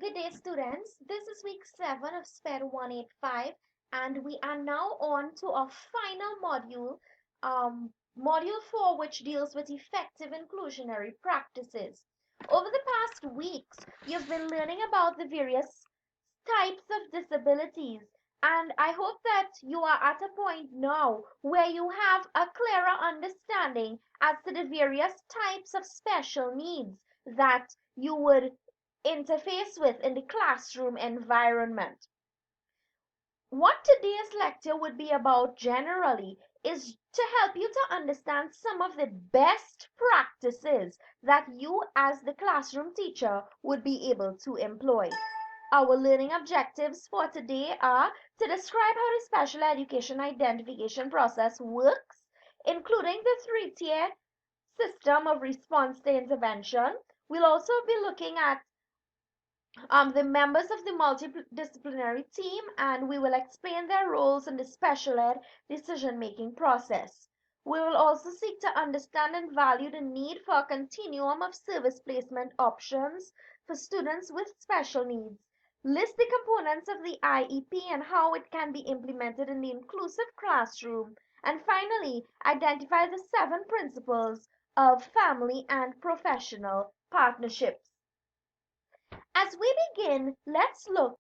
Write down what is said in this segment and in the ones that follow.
Good day, students. This is week 7 of SPED 185, and we are now on to our final module, Module 4, which deals with effective inclusionary practices. Over the past weeks, you've been learning about the various types of disabilities, and I hope that you are at a point now where you have a clearer understanding as to the various types of special needs that you would interface with in the classroom environment. What today's lecture would be about generally is to help you to understand some of the best practices that you as the classroom teacher would be able to employ. Our learning objectives for today are to describe how the special education identification process works, including the three-tier system of response to intervention. We'll also be looking at the members of the multidisciplinary team, and we will explain their roles in the special ed decision-making process. We will also seek to understand and value the need for a continuum of service placement options for students with special needs, list the components of the IEP and how it can be implemented in the inclusive classroom, and finally, identify the 7 principles of family and professional partnerships. As we begin, let's look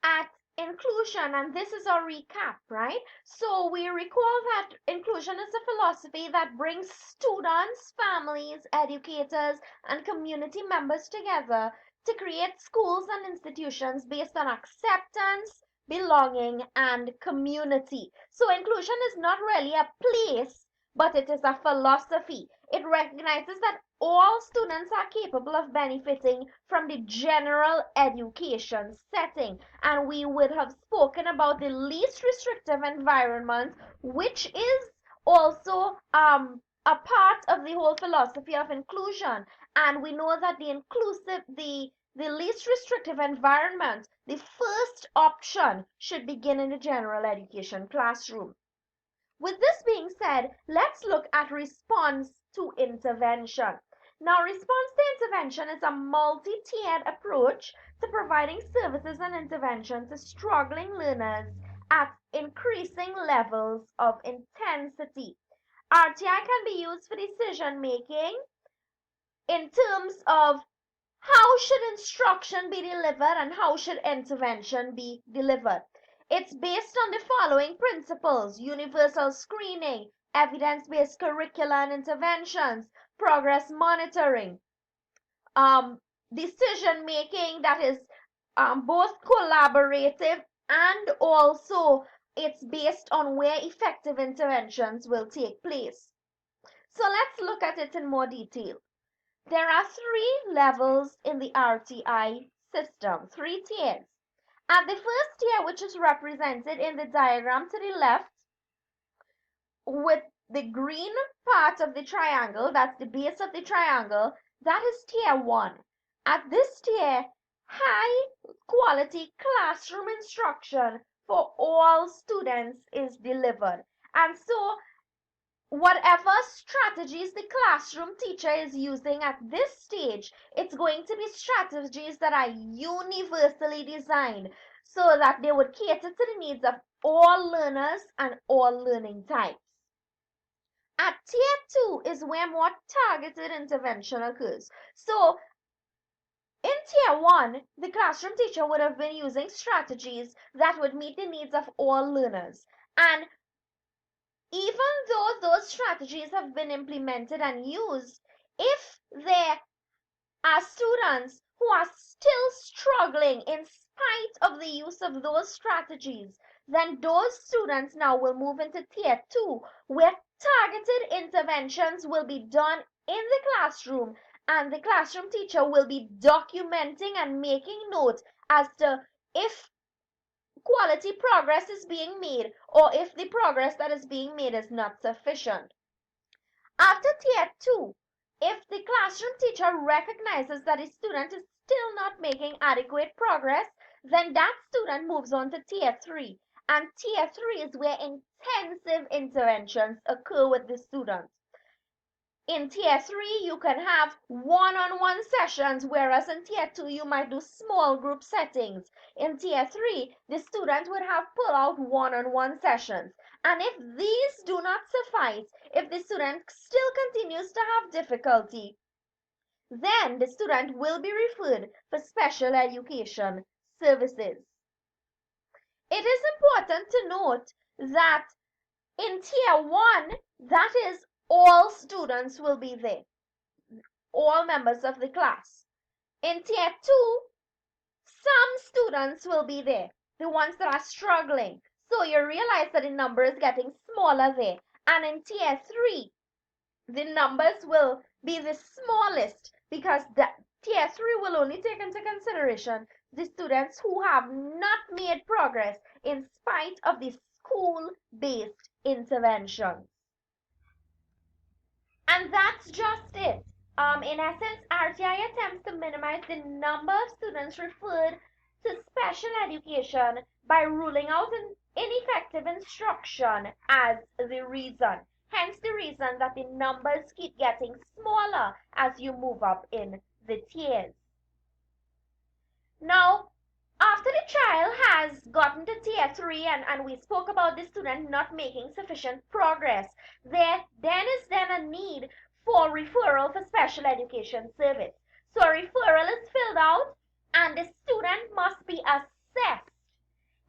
at inclusion, and this is our recap, right? So we recall that inclusion is a philosophy that brings students, families, educators, and community members together to create schools and institutions based on acceptance, belonging, and community. So inclusion is not really a place, but it is a philosophy. It recognizes that all students are capable of benefiting from the general education setting. And we would have spoken about the least restrictive environment, which is also a part of the whole philosophy of inclusion. And we know that the least restrictive environment, the first option should begin in the general education classroom. With this being said, let's look at response to intervention. Now, response to intervention is a multi-tiered approach to providing services and intervention to struggling learners at increasing levels of intensity. RTI can be used for decision making in terms of how should instruction be delivered and how should intervention be delivered. It's based on the following principles: universal screening, evidence-based curricula and interventions, progress monitoring, decision making that is both collaborative and also it's based on where effective interventions will take place. So let's look at it in more detail. There are 3 levels in the RTI system, 3 tiers. At the first tier, which is represented in the diagram to the left with the green part of the triangle, that's the base of the triangle, that is tier 1. At this tier, high quality classroom instruction for all students is delivered. And so whatever strategies the classroom teacher is using at this stage, it's going to be strategies that are universally designed so that they would cater to the needs of all learners and all learning types. At tier 2 is where more targeted intervention occurs. So in tier 1, the classroom teacher would have been using strategies that would meet the needs of all learners. And even though those strategies have been implemented and used, if there are students who are still struggling in spite of the use of those strategies, then those students now will move into tier 2, where targeted interventions will be done in the classroom, and the classroom teacher will be documenting and making note as to if quality progress is being made or if the progress that is being made is not sufficient. After tier 2, if the classroom teacher recognizes that a student is still not making adequate progress, then that student moves on to tier 3. And tier 3 is where intensive interventions occur with the student. In tier 3, you can have one-on-one sessions, whereas in tier 2, you might do small group settings. In tier 3, the student would have pull-out one-on-one sessions. And if these do not suffice, if the student still continues to have difficulty, then the student will be referred for special education services. It is important to note that in tier 1, that is, all students will be there, all members of the class. In tier 2, some students will be there, the ones that are struggling. So you realize that the number is getting smaller there. And in tier 3, the numbers will be the smallest because tier 3 will only take into consideration the students who have not made progress in spite of the school-based interventions. And that's just it. In essence, RTI attempts to minimize the number of students referred to special education by ruling out an ineffective instruction as the reason. Hence the reason that the numbers keep getting smaller as you move up in the tiers. Now, after the child has gotten to tier 3 and we spoke about the student not making sufficient progress, there then is a need for referral for special education service. So a referral is filled out and the student must be assessed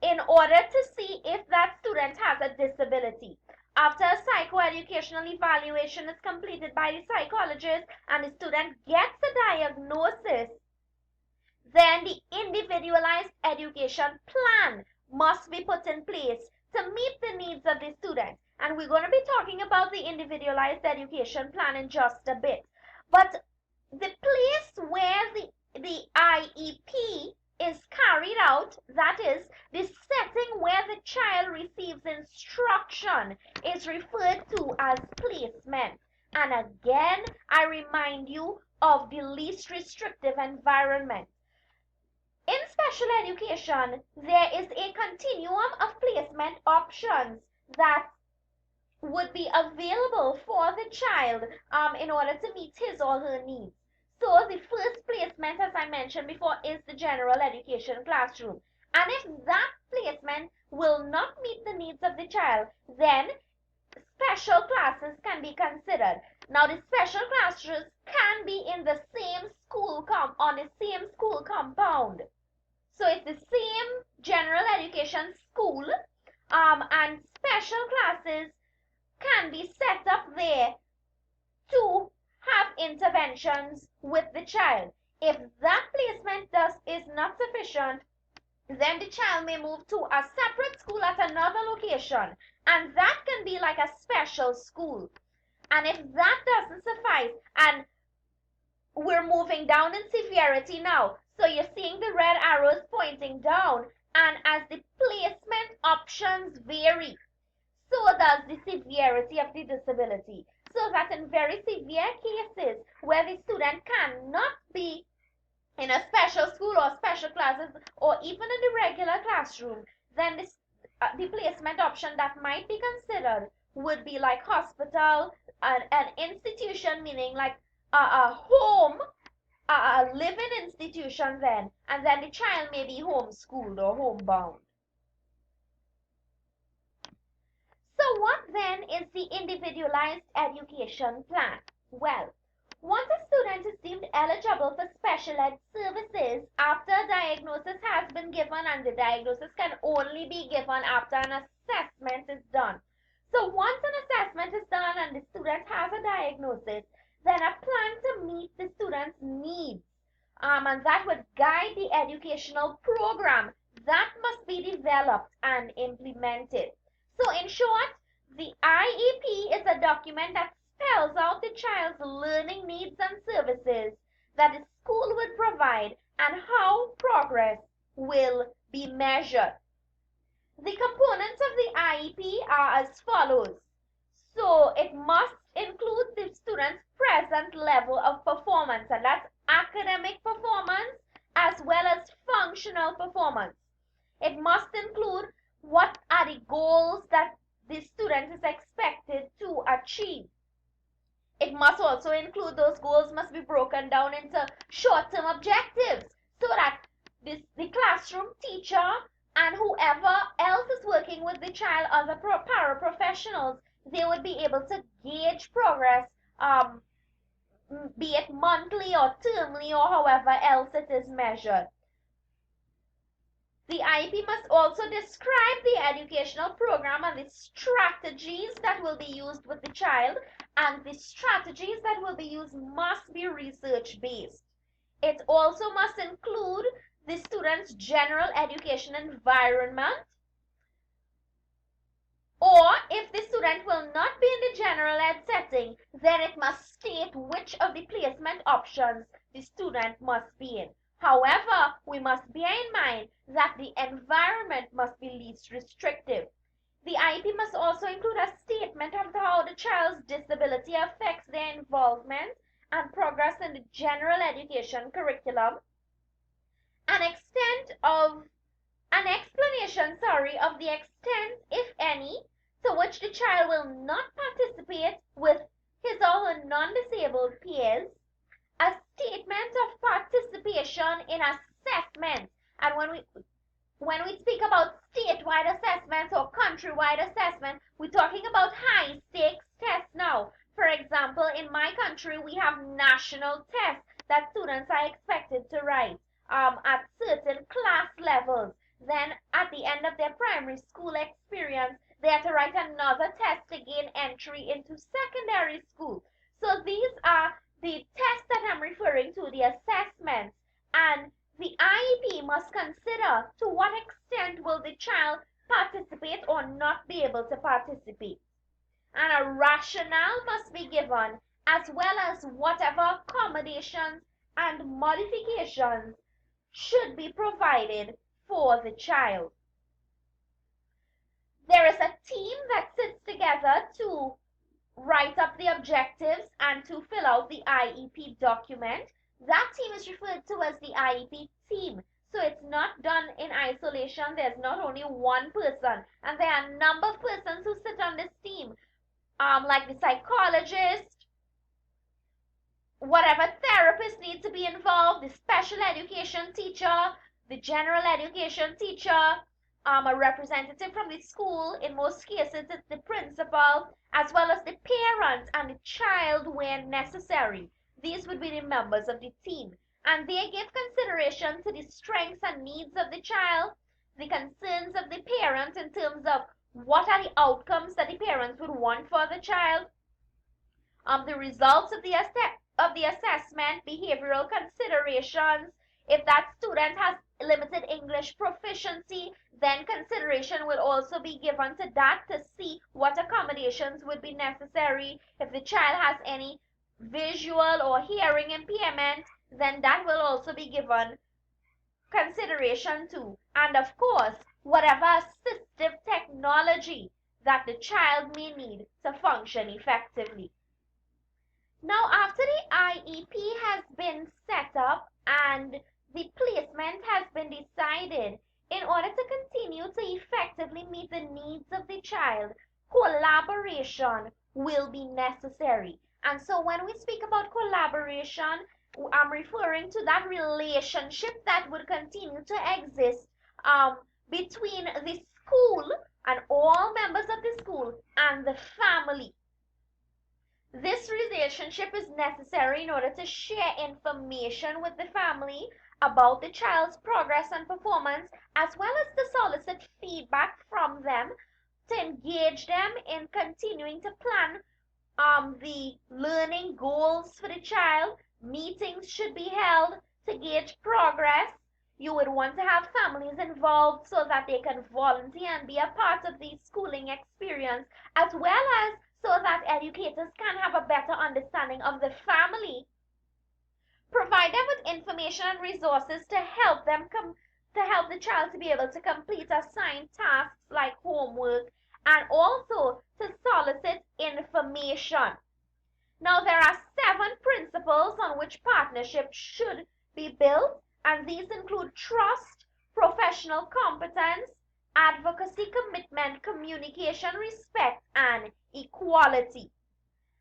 in order to see if that student has a disability. After a psychoeducational evaluation is completed by the psychologist and the student gets a diagnosis, then the individualized education plan must be put in place to meet the needs of the student. And we're going to be talking about the individualized education plan in just a bit. But the place where the IEP is carried out, that is, the setting where the child receives instruction, is referred to as placement. And again, I remind you of the least restrictive environment. In special education, there is a continuum of placement options that would be available for the child in order to meet his or her needs. So the first placement, as I mentioned before, is the general education classroom. And if that placement will not meet the needs of the child, then special classes can be considered. Now, the special classes can be in the same school on the same school compound. So it's the same general education school and special classes can be set up there to have interventions with the child. If that placement is not sufficient, then the child may move to a separate school at another location, and that can be like a special school. And if that doesn't suffice, and we're moving down in severity now, so you're seeing the red arrows pointing down, and as the placement options vary, so does the severity of the disability. So that in very severe cases where the student cannot be in a special school or special classes or even in the regular classroom, then the placement option that might be considered would be like hospital, an institution, meaning like a home, a living institution then, and then the child may be homeschooled or homebound. So what then is the individualized education plan? Well, once a student is deemed eligible for special ed services after a diagnosis has been given, and the diagnosis can only be given after an assessment is done. So once an assessment is done and the student has a diagnosis, then a plan to meet the student's needs and that would guide the educational program that must be developed and implemented. So in short, the IEP is a document that spells out the child's learning needs and services that the school would provide and how progress will be measured. The components of the IEP are as follows. So it must include the student's present level of performance, and that's academic performance as well as functional performance. It must include what are the goals that the student is expected to achieve. It must also include, those goals must be broken down into short-term objectives so that the classroom teacher and whoever else is working with the child, other paraprofessionals, they would be able to gauge progress, be it monthly or termly or however else it is measured. The IEP must also describe the educational program and the strategies that will be used with the child, and the strategies that will be used must be research-based. It also must include the student's general education environment, or if the student will not be in the general ed setting, then it must state which of the placement options the student must be in. However, we must bear in mind that the environment must be least restrictive. The IEP must also include a statement of how the child's disability affects their involvement and progress in the general education curriculum, an explanation, of the extent, if any, to which the child will not participate with his or her non-disabled peers, a statement of participation in assessments. And when we speak about statewide assessments or countrywide assessment, we're talking about high stakes tests now. For example, in my country, we have national tests that students are expected to write at certain class levels. Then at the end of their primary school experience, they have to write another test to gain entry into secondary school. So these are the tests that I'm referring to, the assessments. And the IEP must consider to what extent will the child participate or not be able to participate. And a rationale must be given, as well as whatever accommodations and modifications should be provided for the child. There is a team that sits together to write up the objectives and to fill out the IEP document. That team is referred to as the IEP team. So it's not done in isolation. There's not only one person, and there are a number of persons who sit on this team, like the psychologist, whatever therapist needs to be involved, the special education teacher, the general education teacher, a representative from the school. In most cases, it's the principal, as well as the parents and the child when necessary. These would be the members of the team. And they give consideration to the strengths and needs of the child, the concerns of the parents in terms of what are the outcomes that the parents would want for the child, the results of the assessment, behavioral considerations. If that student has limited English proficiency, then consideration will also be given to that to see what accommodations would be necessary. If the child has any visual or hearing impairment, then that will also be given consideration to. And of course, whatever assistive technology that the child may need to function effectively. Now, after the IEP has been set up and the placement has been decided, in order to continue to effectively meet the needs of the child, collaboration will be necessary. And so when we speak about collaboration, I'm referring to that relationship that would continue to exist between the school and all members of the school and the family. This relationship is necessary in order to share information with the family about the child's progress and performance, as well as to solicit feedback from them, to engage them in continuing to plan the learning goals for the child. Meetings should be held to gauge progress. You would want to have families involved so that they can volunteer and be a part of the schooling experience, as well as so that educators can have a better understanding of the family. Provide them with information and resources to help the child to be able to complete assigned tasks like homework, and also to solicit information. Now, there are 7 principles on which partnership should be built, and these include trust, professional competence, advocacy, commitment, communication, respect, and equality.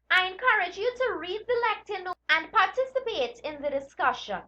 I encourage you to read the lecture notes and participate in the discussion.